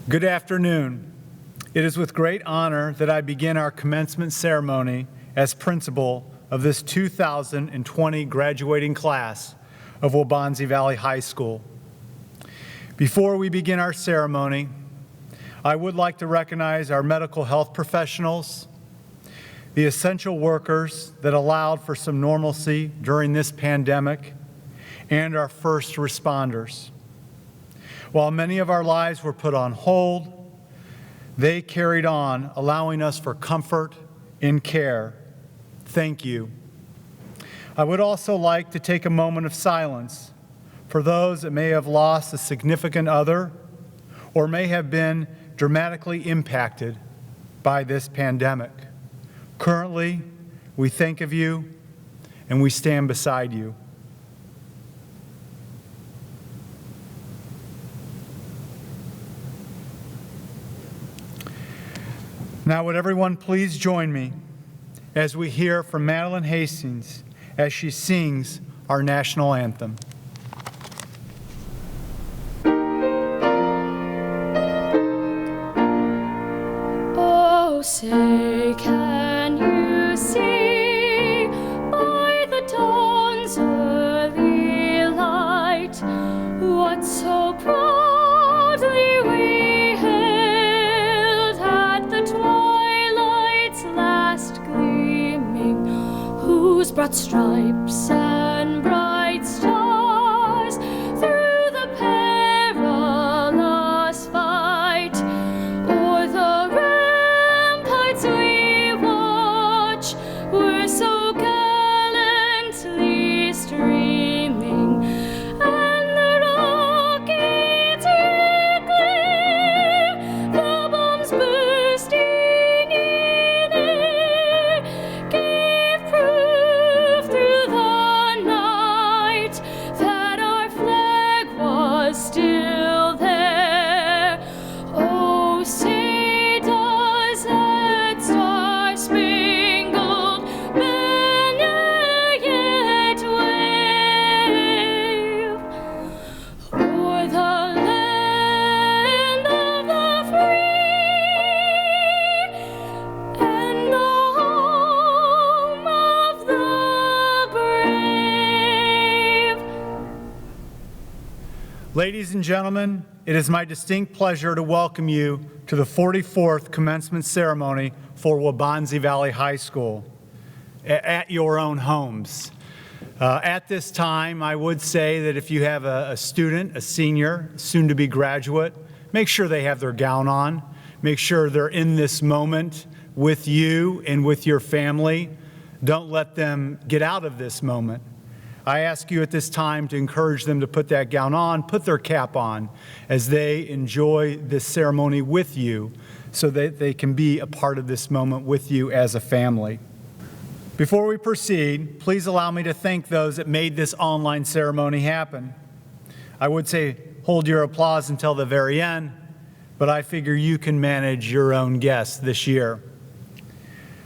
Good afternoon. It is with great honor that I begin our commencement ceremony as principal of this 2020 graduating class of Waubonsie Valley High School. Before we begin our ceremony, I would like to recognize our medical health professionals, the essential workers that allowed for some normalcy during this pandemic, and our first responders. While many of our lives were put on hold, they carried on, allowing us for comfort and care. Thank you. I would also like to take a moment of silence for those that may have lost a significant other or may have been dramatically impacted by this pandemic. Currently, we think of you and we stand beside you. Now would everyone please join me as we hear from Madeline Hastings as she sings our national anthem. Oh, say can you see by the dawn's early light what so proudly we hailed at the twilight's last gleaming, whose broad stripes and bright stars through the perilous fight o'er the ramparts we watch were so gallantly streaming, and the rockets gleam, the bombs bursting in air, gave proof through the night that our flag was still there. Oh, say does that star-spangled banner yet wave o'er the land of the free and the home of the brave? Ladies and gentlemen, it is my distinct pleasure to welcome you to the 44th commencement ceremony for Waubonsie Valley High School at your own homes. At this time, I would say that if you have a student, a senior, soon-to-be graduate, make sure they have their gown on. Make sure they're in this moment with you and with your family. Don't let them get out of this moment. I ask you at this time to encourage them to put that gown on, put their cap on, as they enjoy this ceremony with you so that they can be a part of this moment with you as a family. Before we proceed, please allow me to thank those that made this online ceremony happen. I would say hold your applause until the very end, but I figure you can manage your own guests this year.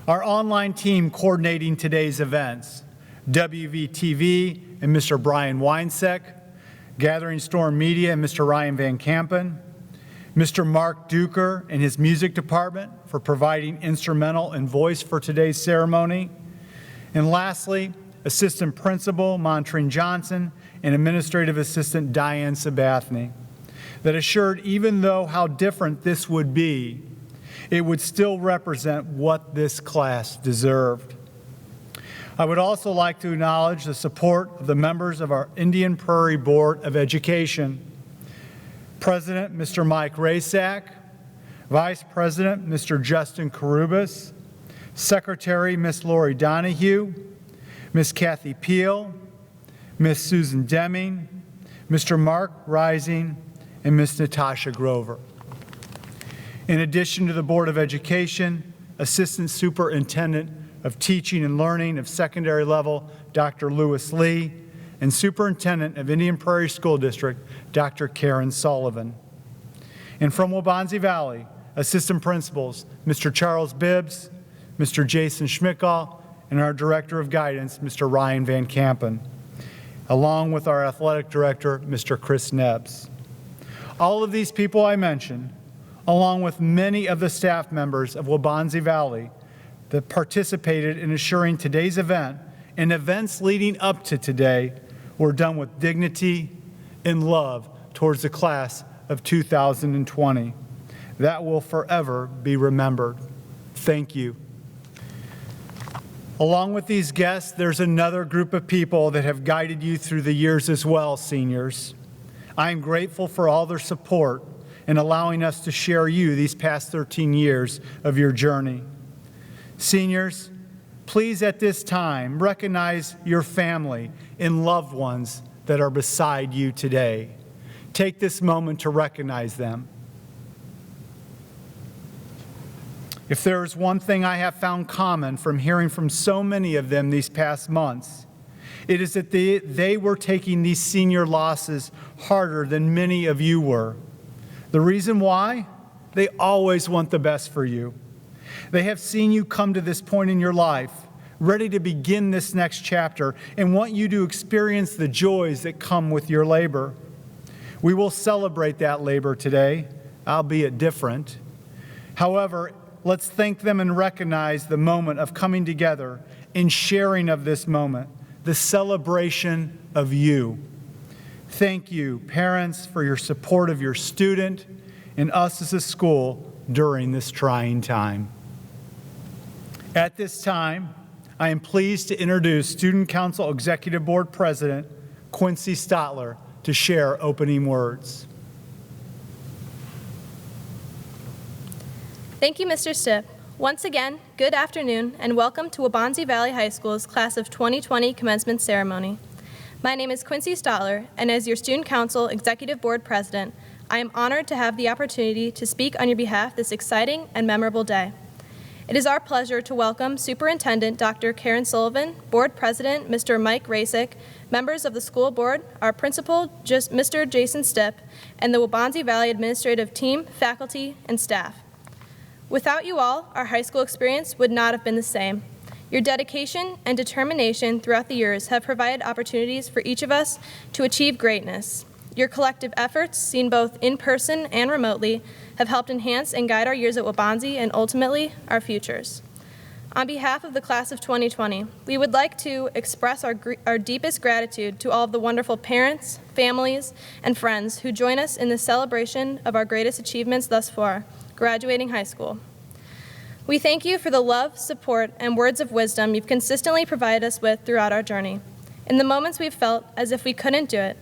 Our online team coordinating today's events: WVTV and Mr. Brian Weinsek, Gathering Storm Media and Mr. Ryan Van Kampen, Mr. Mark Duker and his music department for providing instrumental and voice for today's ceremony, and lastly, Assistant Principal Montrine Johnson and Administrative Assistant Diane Sabathny, that assured even though how different this would be, it would still represent what this class deserved. I would also like to acknowledge the support of the members of our Indian Prairie Board of Education, President Mr. Mike Rasak, Vice President Mr. Justin Karubas, Secretary Ms. Lori Donahue, Ms. Kathy Peel, Ms. Susan Deming, Mr. Mark Rising, and Ms. Natasha Grover. In addition to the Board of Education, Assistant Superintendent of Teaching and Learning of secondary level, Dr. Lewis Lee, and Superintendent of Indian Prairie School District, Dr. Karen Sullivan. And from Waubonsie Valley, Assistant Principals, Mr. Charles Bibbs, Mr. Jason Schmickaw, and our Director of Guidance, Mr. Ryan Van Kampen, along with our Athletic Director, Mr. Chris Nebbs. All of these people I mentioned, along with many of the staff members of Waubonsie Valley that participated in ensuring today's event and events leading up to today were done with dignity and love towards the class of 2020. That will forever be remembered. Thank you. Along with these guests, there's another group of people that have guided you through the years as well, seniors. I am grateful for all their support in allowing us to share you these past 13 years of your journey. Seniors, please at this time recognize your family and loved ones that are beside you today. Take this moment to recognize them. If there is one thing I have found common from hearing from so many of them these past months, it is that they were taking these senior losses harder than many of you were. The reason why? They always want the best for you. They have seen you come to this point in your life, ready to begin this next chapter, and want you to experience the joys that come with your labor. We will celebrate that labor today, albeit different. However, let's thank them and recognize the moment of coming together and sharing of this moment, the celebration of you. Thank you, parents, for your support of your student and us as a school during this trying time. At this time, I am pleased to introduce Student Council Executive Board President Quincy Stotler to share opening words. Thank you, Mr. Stipp. Once again, good afternoon and welcome to Waubonsie Valley High School's Class of 2020 Commencement Ceremony. My name is Quincy Stotler, and as your Student Council Executive Board President, I am honored to have the opportunity to speak on your behalf this exciting and memorable day. It is our pleasure to welcome Superintendent Dr. Karen Sullivan, Board President Mr. Mike Rasick, members of the school board, our principal, Mr. Jason Stipp, and the Waubonsie Valley administrative team, faculty, and staff. Without you all, our high school experience would not have been the same. Your dedication and determination throughout the years have provided opportunities for each of us to achieve greatness. Your collective efforts, seen both in person and remotely, have helped enhance and guide our years at Waubonsie and ultimately our futures. On behalf of the class of 2020, we would like to express our deepest gratitude to all of the wonderful parents, families, and friends who join us in the celebration of our greatest achievements thus far, graduating high school. We thank you for the love, support, and words of wisdom you've consistently provided us with throughout our journey. In the moments we've felt as if we couldn't do it,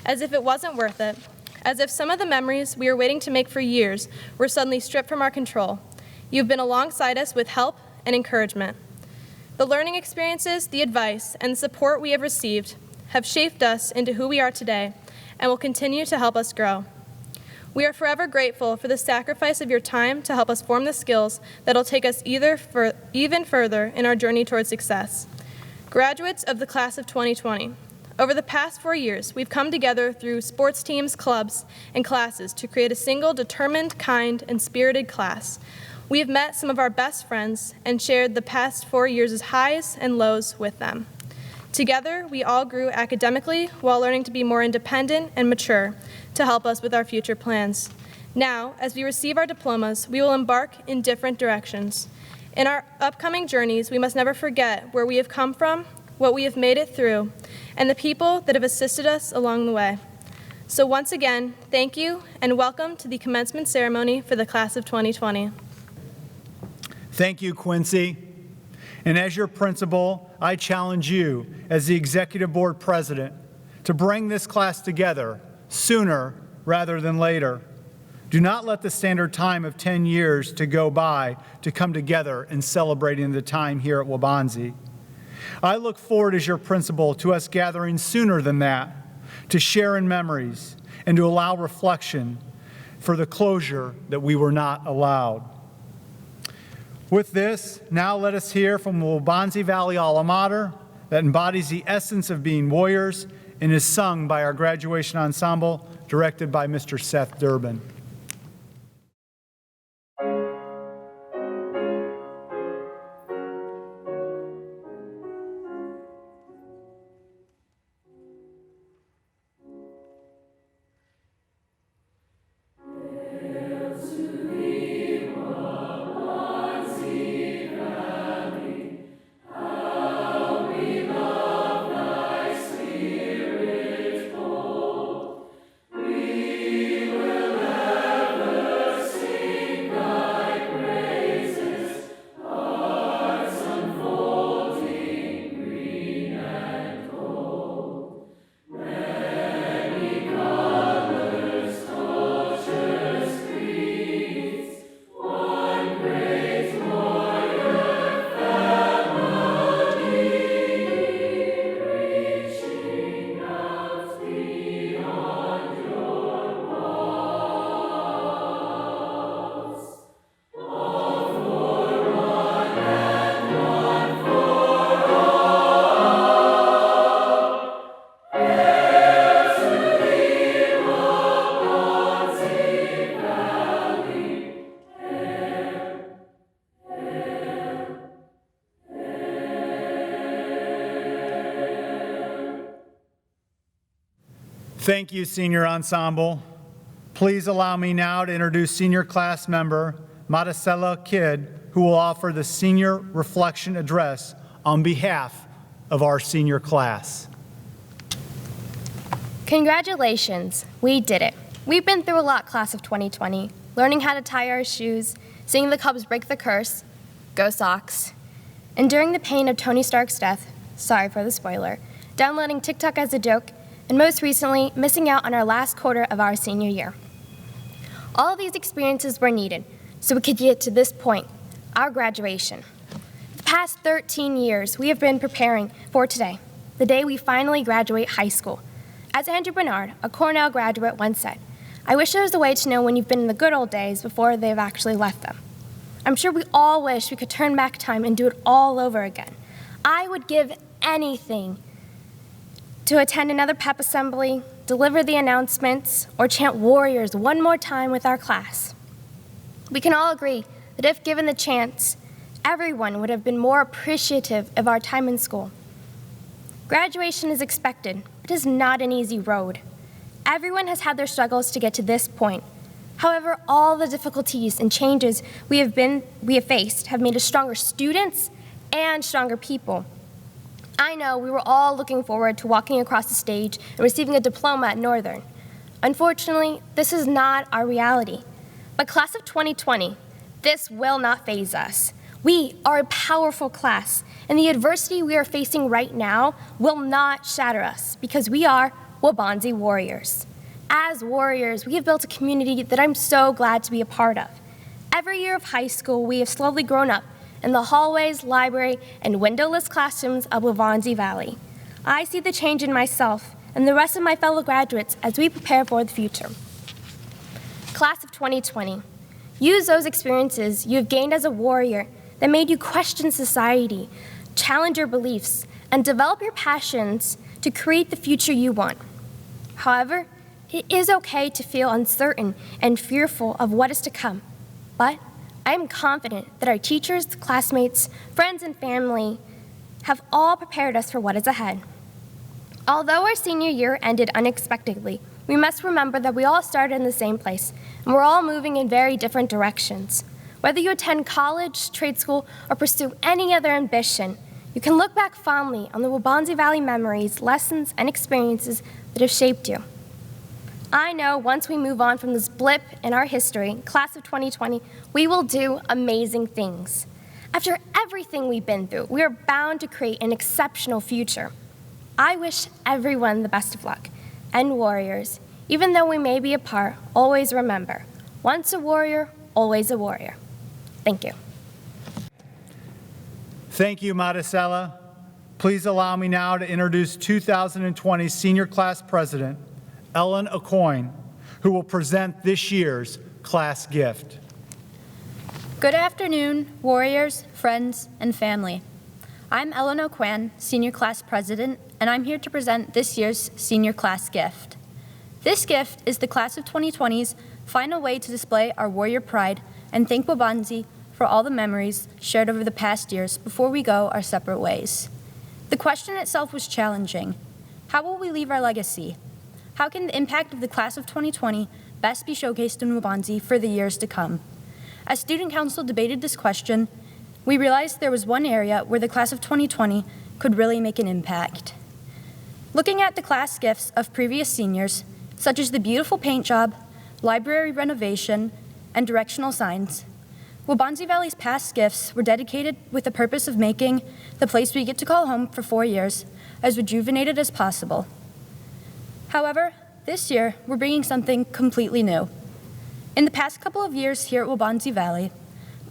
as if it wasn't worth it, as if some of the memories we were waiting to make for years were suddenly stripped from our control, you've been alongside us with help and encouragement. The learning experiences, the advice, and the support we have received have shaped us into who we are today and will continue to help us grow. We are forever grateful for the sacrifice of your time to help us form the skills that will take us even further in our journey towards success. Graduates of the class of 2020, over the past 4 years, we've come together through sports teams, clubs, and classes to create a single, determined, kind, and spirited class. We have met some of our best friends and shared the past 4 years' highs and lows with them. Together, we all grew academically while learning to be more independent and mature to help us with our future plans. Now, as we receive our diplomas, we will embark in different directions. In our upcoming journeys, we must never forget where we have come from, what we have made it through, and the people that have assisted us along the way. So once again, thank you and welcome to the commencement ceremony for the class of 2020. Thank you, Quincy. And as your principal, I challenge you as the Executive Board President to bring this class together sooner rather than later. Do not let the standard time of 10 years to go by to come together and celebrating the time here at Waubonsie. I look forward as your principal to us gathering sooner than that, to share in memories and to allow reflection for the closure that we were not allowed. With this, now let us hear from the Waubonsie Valley alma mater that embodies the essence of being warriors and is sung by our graduation ensemble, directed by Mr. Seth Durbin. To Thank you, senior ensemble. Please allow me now to introduce senior class member Maricela Kidd, who will offer the senior reflection address on behalf of our senior class. Congratulations, we did it. We've been through a lot, class of 2020, learning how to tie our shoes, seeing the Cubs break the curse, go Sox, enduring the pain of Tony Stark's death, sorry for the spoiler, downloading TikTok as a joke, and most recently, missing out on our last quarter of our senior year. All of these experiences were needed so we could get to this point, our graduation. The past 13 years, we have been preparing for today, the day we finally graduate high school. As Andrew Bernard, a Cornell graduate, once said, "I wish there was a way to know when you've been in the good old days before they've actually left them." I'm sure we all wish we could turn back time and do it all over again. I would give anything to attend another pep assembly, deliver the announcements, or chant Warriors one more time with our class. We can all agree that if given the chance, everyone would have been more appreciative of our time in school. Graduation is expected, but it is not an easy road. Everyone has had their struggles to get to this point. However, all the difficulties and changes we have faced have made us stronger students and stronger people. I know we were all looking forward to walking across the stage and receiving a diploma at Northern. Unfortunately, this is not our reality. But class of 2020, this will not faze us. We are a powerful class, and the adversity we are facing right now will not shatter us because we are Waubonsie Warriors. As Warriors, we have built a community that I'm so glad to be a part of. Every year of high school, we have slowly grown up in the hallways, library, and windowless classrooms of Waubonsie Valley. I see the change in myself and the rest of my fellow graduates as we prepare for the future. Class of 2020, use those experiences you have gained as a warrior that made you question society, challenge your beliefs, and develop your passions to create the future you want. However, it is okay to feel uncertain and fearful of what is to come, but I am confident that our teachers, classmates, friends, and family have all prepared us for what is ahead. Although our senior year ended unexpectedly, we must remember that we all started in the same place, and we're all moving in very different directions. Whether you attend college, trade school, or pursue any other ambition, you can look back fondly on the Waubonsie Valley memories, lessons, and experiences that have shaped you. I know once we move on from this blip in our history, class of 2020, we will do amazing things. After everything we've been through, we are bound to create an exceptional future. I wish everyone the best of luck. And Warriors, even though we may be apart, always remember, once a warrior, always a warrior. Thank you. Thank you, Maricela. Please allow me now to introduce 2020 Senior Class President, Ellen Aucoin, who will present this year's class gift. Good afternoon, Warriors, friends, and family. I'm Ellen Aucoin, Senior Class President, and I'm here to present this year's Senior Class gift. This gift is the Class of 2020's final way to display our warrior pride and thank Waubonsie for all the memories shared over the past years before we go our separate ways. The question itself was challenging. How will we leave our legacy? How can the impact of the Class of 2020 best be showcased in Waubonsie for the years to come? As Student Council debated this question, we realized there was one area where the Class of 2020 could really make an impact. Looking at the class gifts of previous seniors, such as the beautiful paint job, library renovation, and directional signs, Waubonsie Valley's past gifts were dedicated with the purpose of making the place we get to call home for 4 years as rejuvenated as possible. However, this year, we're bringing something completely new. In the past couple of years here at Waubonsie Valley,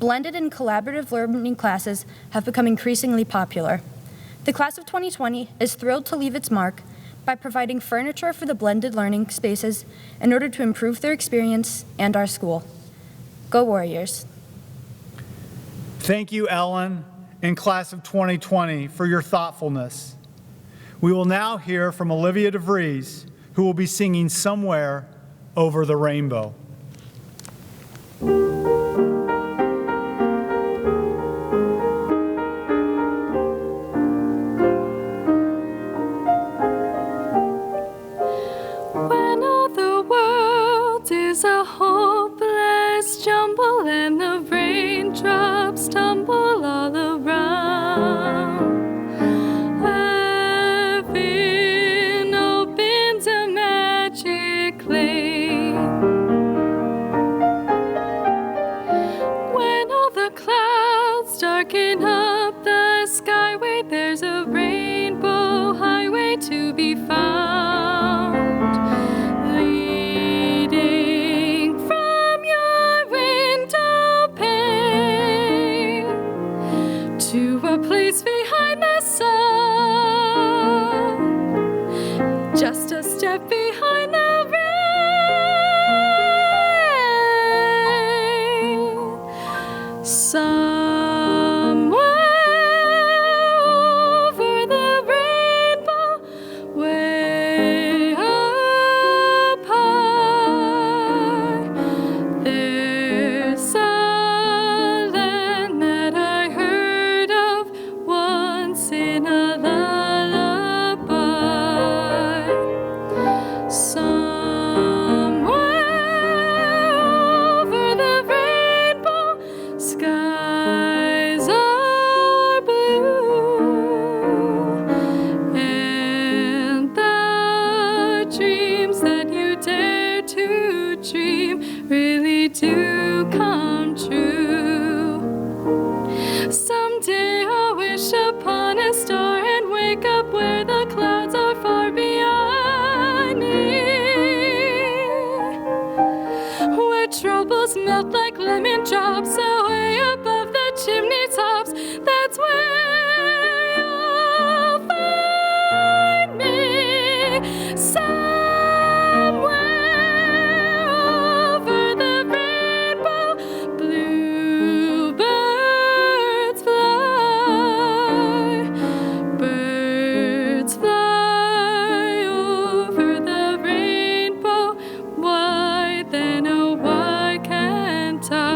blended and collaborative learning classes have become increasingly popular. The Class of 2020 is thrilled to leave its mark by providing furniture for the blended learning spaces in order to improve their experience and our school. Go Warriors. Thank you, Ellen and Class of 2020, for your thoughtfulness. We will now hear from Olivia DeVries, who will be singing Somewhere Over the Rainbow. Where really do come true. Someday I'll wish upon a star and wake up where the clouds are far beyond me, where troubles melt like lemon drops away above the chimney tops. That's where you'll find me, somewhere over the rainbow. Bluebirds fly, birds fly over the rainbow. Why then, oh why can't I?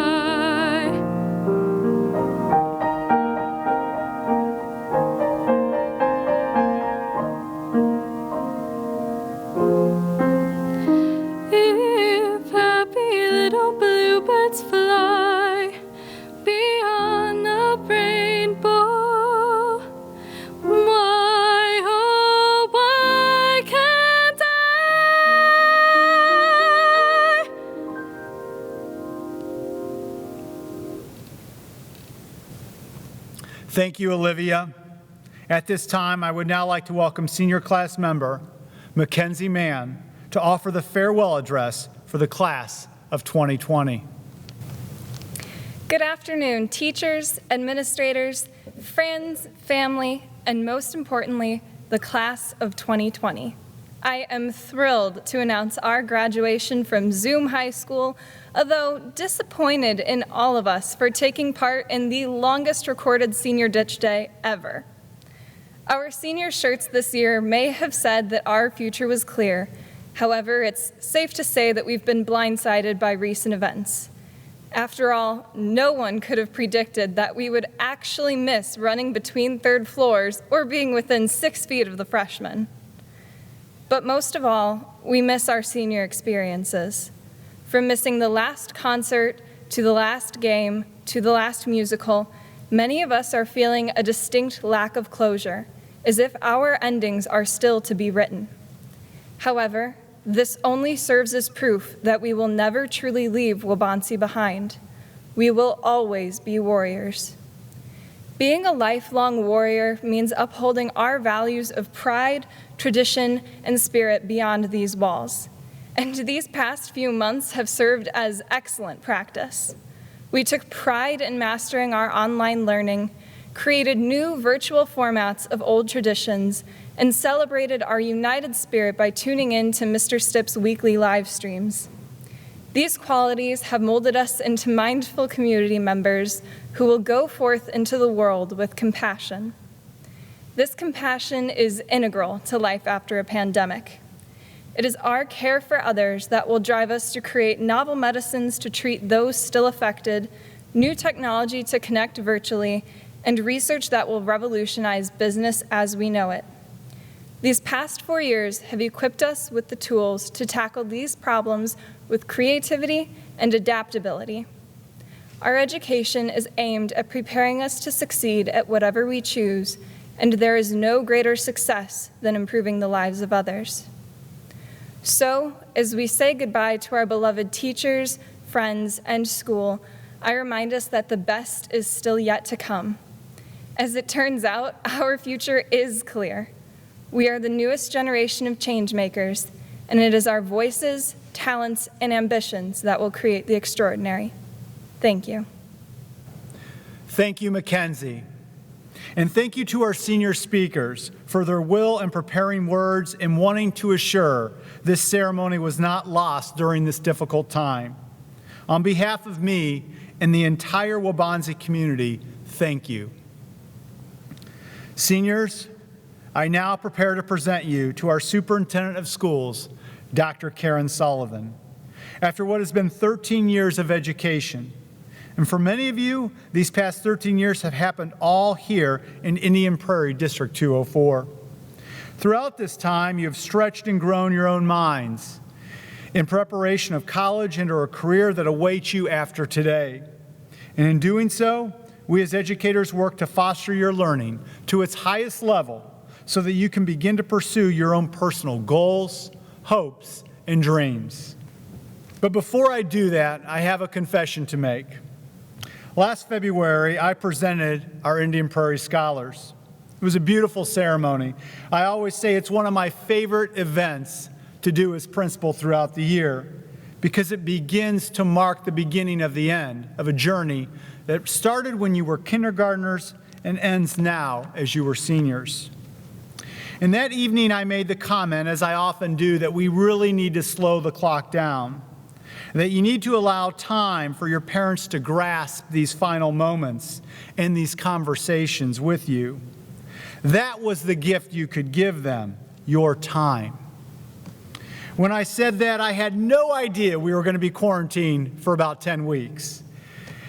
If happy little bluebirds fly beyond the rainbow, why, oh, why can't I? Thank you, Olivia. At this time, I would now like to welcome senior class member Mackenzie Mann to offer the farewell address for the class of 2020. Good afternoon, teachers, administrators, friends, family, and most importantly, the class of 2020. I am thrilled to announce our graduation from Zoom High School, although disappointed in all of us for taking part in the longest recorded senior ditch day ever. Our senior shirts this year may have said that our future was clear. However, it's safe to say that we've been blindsided by recent events. After all, no one could have predicted that we would actually miss running between third floors or being within 6 feet of the freshmen. But most of all, we miss our senior experiences. From missing the last concert, to the last game, to the last musical, many of us are feeling a distinct lack of closure, as if our endings are still to be written. However, this only serves as proof that we will never truly leave Waubonsie behind. We will always be warriors. Being a lifelong warrior means upholding our values of pride, tradition, and spirit beyond these walls. And these past few months have served as excellent practice. We took pride in mastering our online learning, created new virtual formats of old traditions, and celebrated our united spirit by tuning in to Mr. Stipp's weekly live streams. These qualities have molded us into mindful community members who will go forth into the world with compassion. This compassion is integral to life after a pandemic. It is our care for others that will drive us to create novel medicines to treat those still affected, new technology to connect virtually, and research that will revolutionize business as we know it. These past 4 years have equipped us with the tools to tackle these problems with creativity and adaptability. Our education is aimed at preparing us to succeed at whatever we choose, and there is no greater success than improving the lives of others. So, as we say goodbye to our beloved teachers, friends, and school, I remind us that the best is still yet to come. As it turns out, our future is clear. We are the newest generation of change makers, and it is our voices, talents, and ambitions that will create the extraordinary. Thank you. Thank you, Mackenzie. And thank you to our senior speakers for their will and preparing words and wanting to assure this ceremony was not lost during this difficult time. On behalf of me and the entire Waubonsie community, thank you. Seniors, I now prepare to present you to our Superintendent of Schools, Dr. Karen Sullivan. After what has been 13 years of education, and for many of you, these past 13 years have happened all here in Indian Prairie District 204. Throughout this time, you have stretched and grown your own minds in preparation of college and or a career that awaits you after today. And in doing so, we as educators work to foster your learning to its highest level so that you can begin to pursue your own personal goals, hopes, and dreams. But before I do that, I have a confession to make. Last February, I presented our Indian Prairie Scholars. It was a beautiful ceremony. I always say it's one of my favorite events to do as principal throughout the year because it begins to mark the beginning of the end of a journey that started when you were kindergartners and ends now as you were seniors. And that evening I made the comment, as I often do, that we really need to slow the clock down, that you need to allow time for your parents to grasp these final moments and these conversations with you. That was the gift you could give them, your time. When I said that, I had no idea we were going to be quarantined for about 10 weeks.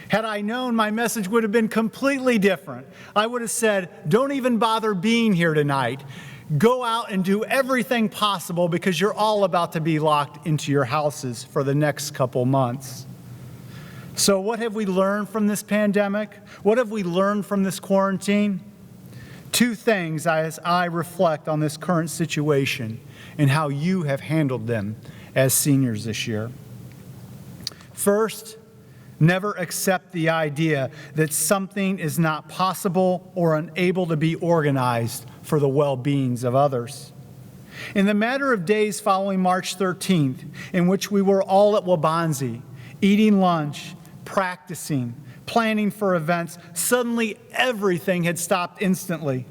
Had I known, my message would have been completely different. I would have said, don't even bother being here tonight. Go out and do everything possible because you're all about to be locked into your houses for the next couple months. So what have we learned from this pandemic? What have we learned from this quarantine? Two things as I reflect on this current situation and how you have handled them as seniors this year. First, never accept the idea that something is not possible or unable to be organized for the well-beings of others. In the matter of days following March 13th, in which we were all at Waubonsie, eating lunch, practicing, planning for events, suddenly everything had stopped instantly.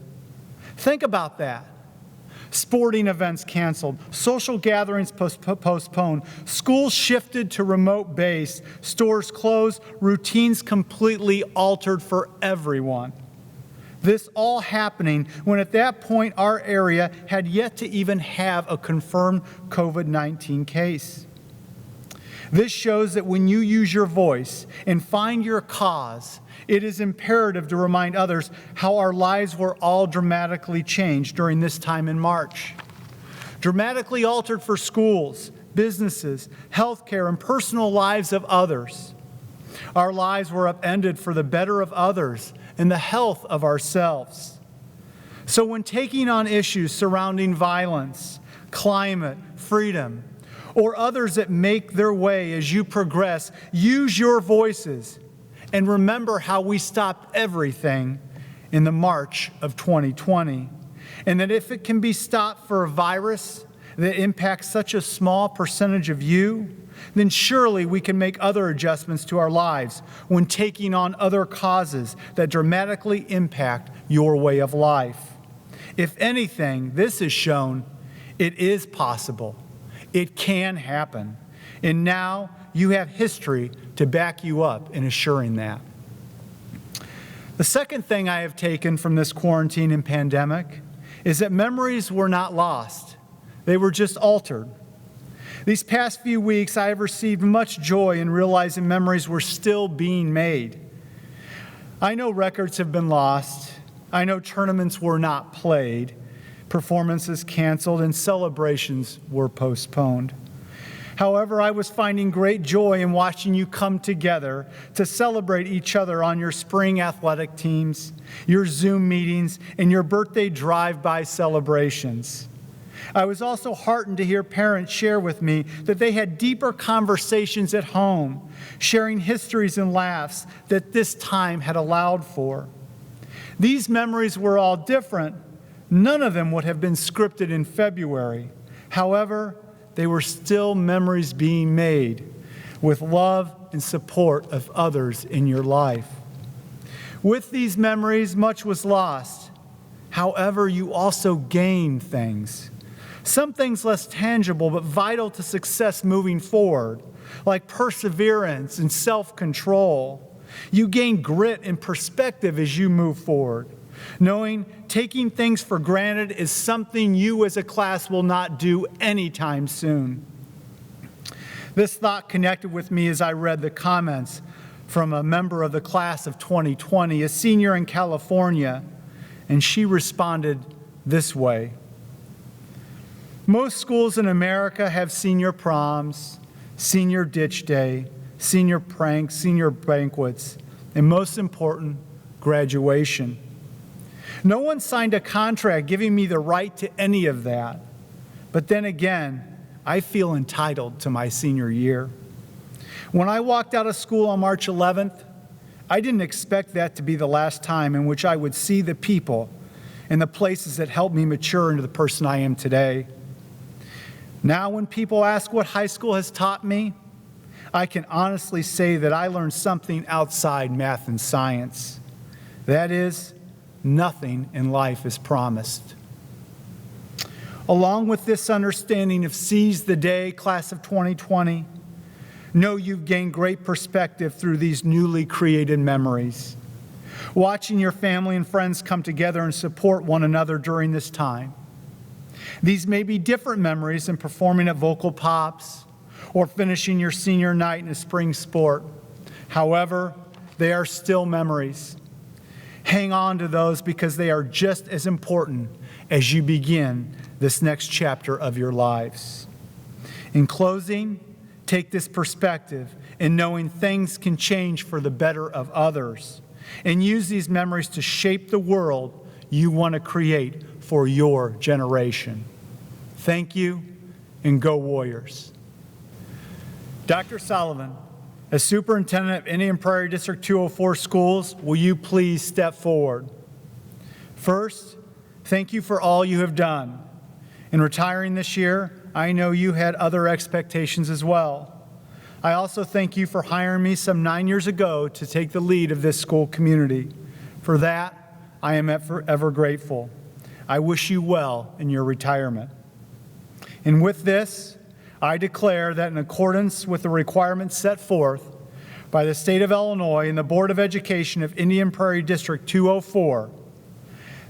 Think about that. Sporting events canceled, social gatherings postponed, schools shifted to remote base, stores closed, routines completely altered for everyone. This all happening when at that point our area had yet to even have a confirmed COVID-19 case. This shows that when you use your voice and find your cause, it is imperative to remind others how our lives were all dramatically changed during this time in March. Dramatically altered for schools, businesses, healthcare, and personal lives of others. Our lives were upended for the better of others and the health of ourselves. So when taking on issues surrounding violence, climate, freedom, or others that make their way as you progress, use your voices and remember how we stopped everything in the March of 2020. And that if it can be stopped for a virus that impacts such a small percentage of you, then surely we can make other adjustments to our lives when taking on other causes that dramatically impact your way of life. If anything, this has shown it is possible. It can happen. And now you have history to back you up in assuring that. The second thing I have taken from this quarantine and pandemic is that memories were not lost. They were just altered. These past few weeks, I have received much joy in realizing memories were still being made. I know records have been lost. I know tournaments were not played, performances canceled, and celebrations were postponed. However, I was finding great joy in watching you come together to celebrate each other on your spring athletic teams, your Zoom meetings, and your birthday drive-by celebrations. I was also heartened to hear parents share with me that they had deeper conversations at home, sharing histories and laughs that this time had allowed for. These memories were all different. None of them would have been scripted in February. However, they were still memories being made with love and support of others in your life. With these memories, much was lost. However, you also gained things. Some things less tangible but vital to success moving forward, like perseverance and self-control. You gain grit and perspective as you move forward, knowing taking things for granted is something you as a class will not do anytime soon. This thought connected with me as I read the comments from a member of the class of 2020, a senior in California, and she responded this way. Most schools in America have senior proms, senior ditch day, senior pranks, senior banquets, and most important, graduation. No one signed a contract giving me the right to any of that. But then again, I feel entitled to my senior year. When I walked out of school on March 11th, I didn't expect that to be the last time in which I would see the people and the places that helped me mature into the person I am today. Now, when people ask what high school has taught me, I can honestly say that I learned something outside math and science. That is, nothing in life is promised. Along with this understanding of seize the day, class of 2020, know you've gained great perspective through these newly created memories. Watching your family and friends come together and support one another during this time. These may be different memories than performing at Vocal Pops or finishing your senior night in a spring sport. However, they are still memories. Hang on to those because they are just as important as you begin this next chapter of your lives. In closing, take this perspective in knowing things can change for the better of others, and use these memories to shape the world you want to create for your generation. Thank you, and go Warriors. Dr. Sullivan, as Superintendent of Indian Prairie District 204 Schools, will you please step forward? First, thank you for all you have done. In retiring this year, I know you had other expectations as well. I also thank you for hiring me some 9 years ago to take the lead of this school community. For that, I am forever grateful. I wish you well in your retirement. And with this, I declare that in accordance with the requirements set forth by the State of Illinois and the Board of Education of Indian Prairie District 204,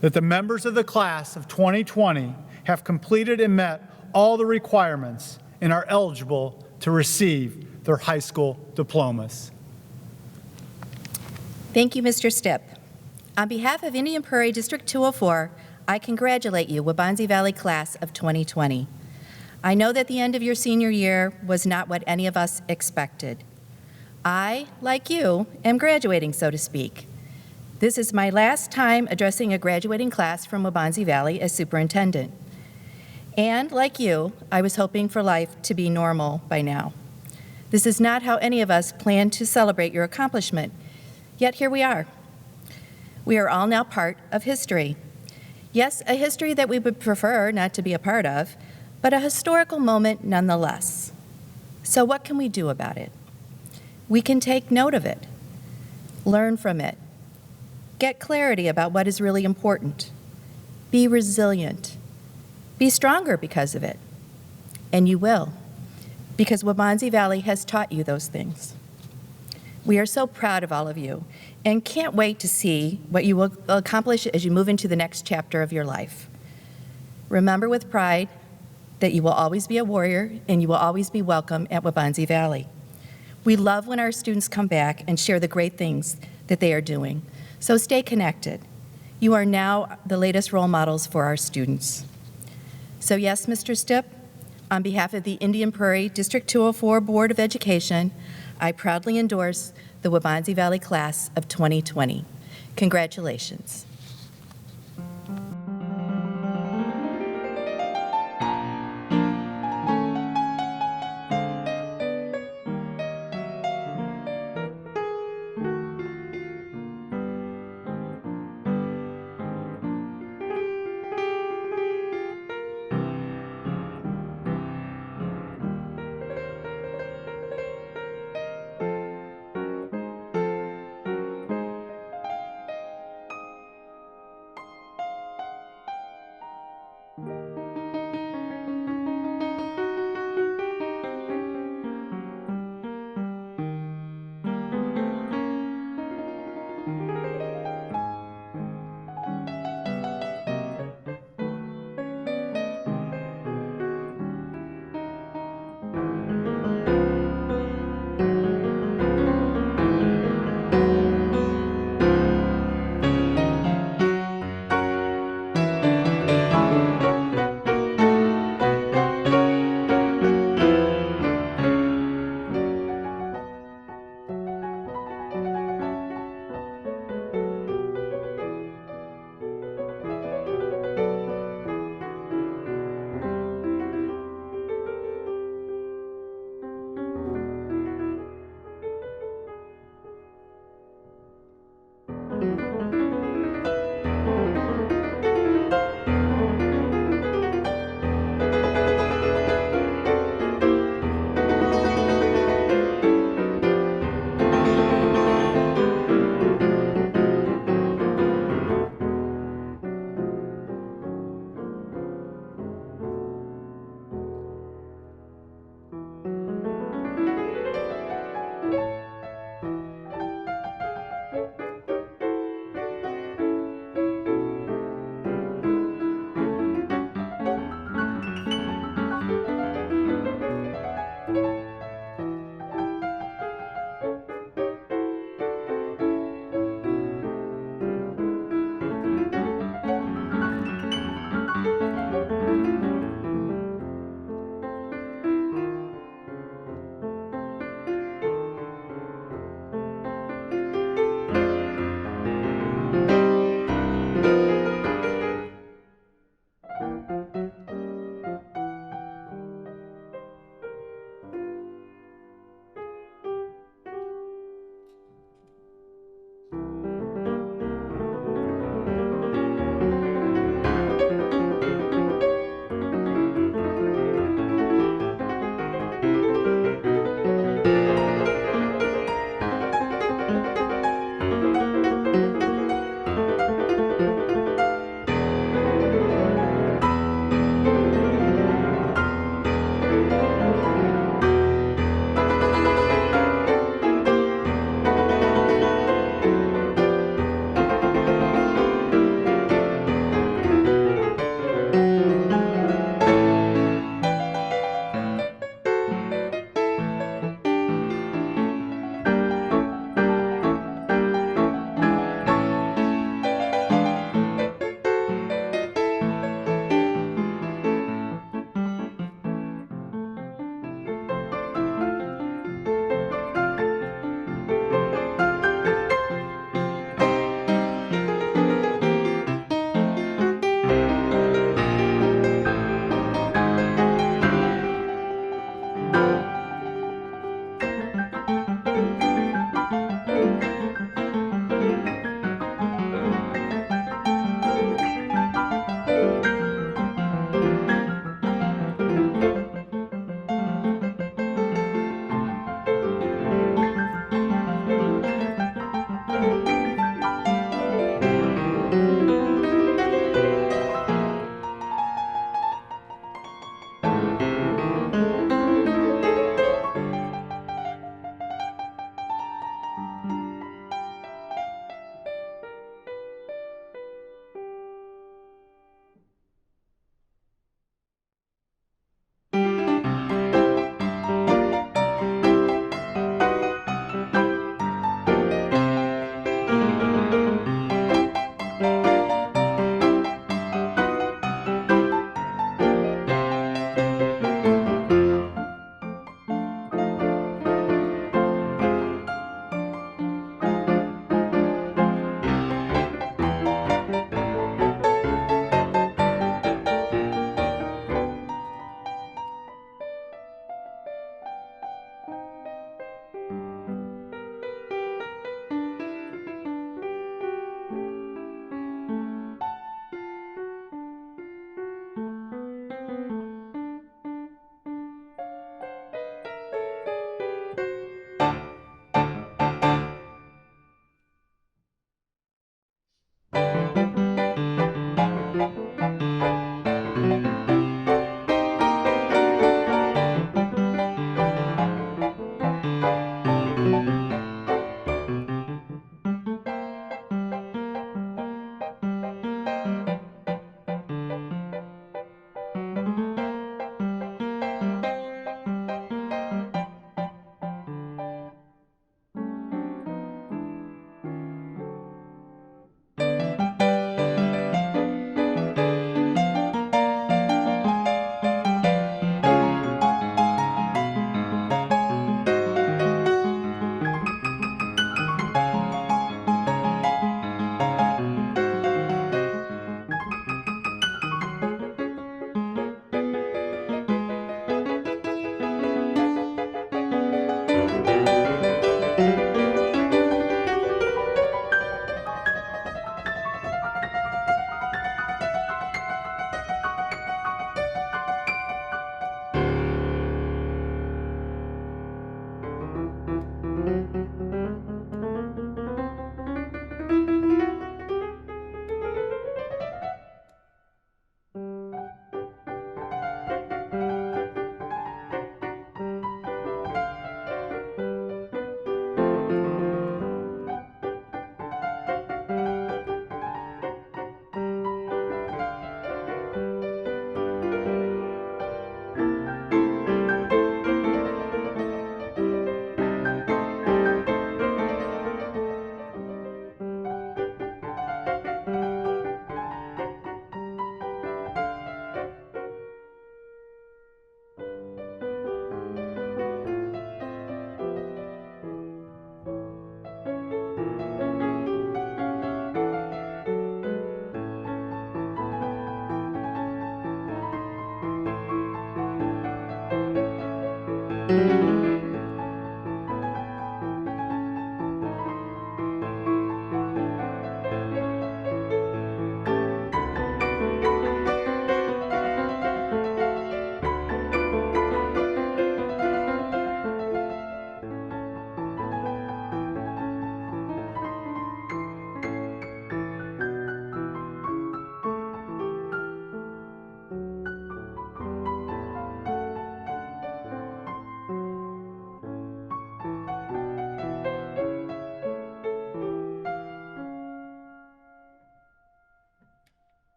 that the members of the class of 2020 have completed and met all the requirements and are eligible to receive their high school diplomas. Thank you, Mr. Stipp. On behalf of Indian Prairie District 204, I congratulate you, Waubonsie Valley Class of 2020. I know that the end of your senior year was not what any of us expected. I, like you, am graduating, so to speak. This is my last time addressing a graduating class from Waubonsie Valley as superintendent. And like you, I was hoping for life to be normal by now. This is not how any of us planned to celebrate your accomplishment, yet here we are. We are all now part of history. Yes, a history that we would prefer not to be a part of, but a historical moment nonetheless. So what can we do about it? We can take note of it, learn from it, get clarity about what is really important, be resilient, be stronger because of it, and you will, because Waubonsie Valley has taught you those things. We are so proud of all of you and can't wait to see what you will accomplish as you move into the next chapter of your life. Remember with pride that you will always be a warrior and you will always be welcome at Waubonsie Valley. We love when our students come back and share the great things that they are doing, so stay connected. You are now the latest role models for our students. So yes, Mr. Stipp, on behalf of the Indian Prairie District 204 Board of Education, I proudly endorse the Waubonsie Valley Class of 2020. Congratulations.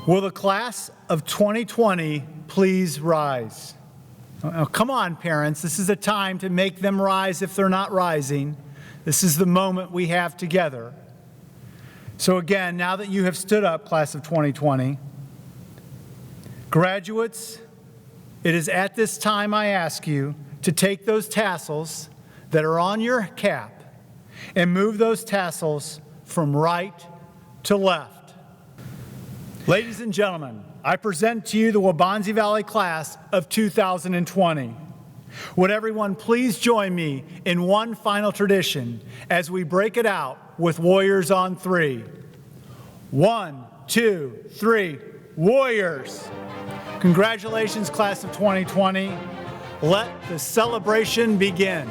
Will the class of 2020 please rise? Oh, come on, parents. This is a time to make them rise if they're not rising. This is the moment we have together. So again, now that you have stood up, class of 2020, graduates, it is at this time I ask you to take those tassels that are on your cap and move those tassels from right to left. Ladies and gentlemen, I present to you the Waubonsie Valley class of 2020. Would everyone please join me in one final tradition as we break it out with Warriors on 3. 1, 2, 3, Warriors! Congratulations, class of 2020. Let the celebration begin.